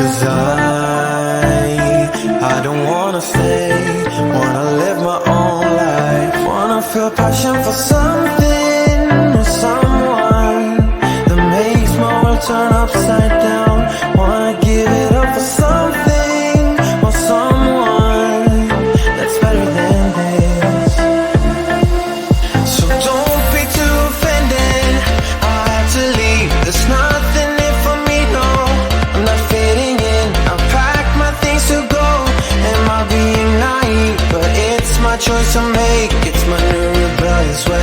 'Cause I don't wanna stay, wanna live my own life, wanna feel passion for something or someone that makes my world turn upside down. Wanna give it up for something or someone that's better than this. So don't be too offended, I have to leave. There's nothing in for me, no, I'm not fitting in. I packed my things to go. Am I being naive? But it's my choice to make. It's my new rebellious way.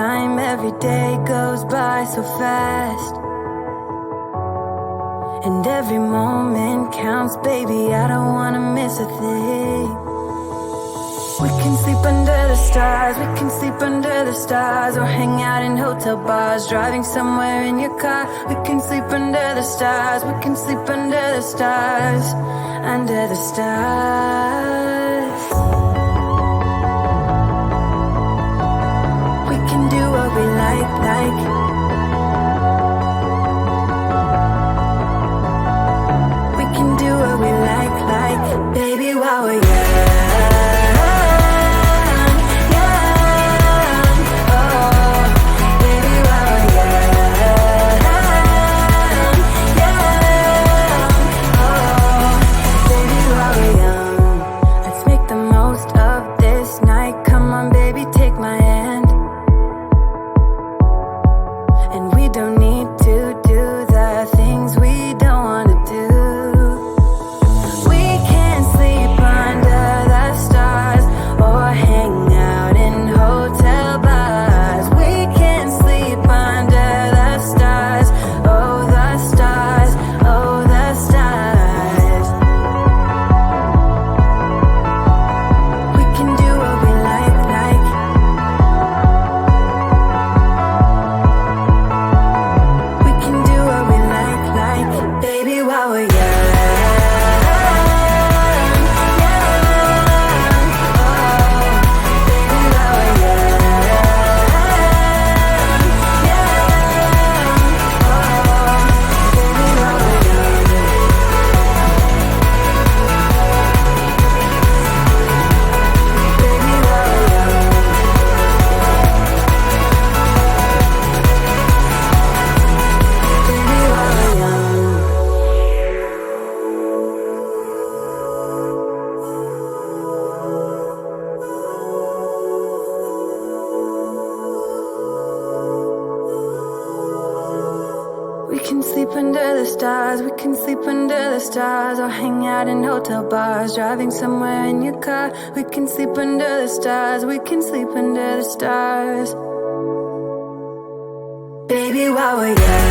time, every day goes by so fast, and every moment counts, baby, I don't wanna miss a thing. We can sleep under the stars, we can sleep under the stars, or hang out in hotel bars, driving somewhere in your car. We can sleep under the stars, we can sleep under the stars, under the stars. We can do what we like. We can do what we like, baby, while we're young. We can sleep under the stars, we can sleep under the stars, or hang out in hotel bars, driving somewhere in your car. We can sleep under the stars, we can sleep under the stars, baby, while we're young.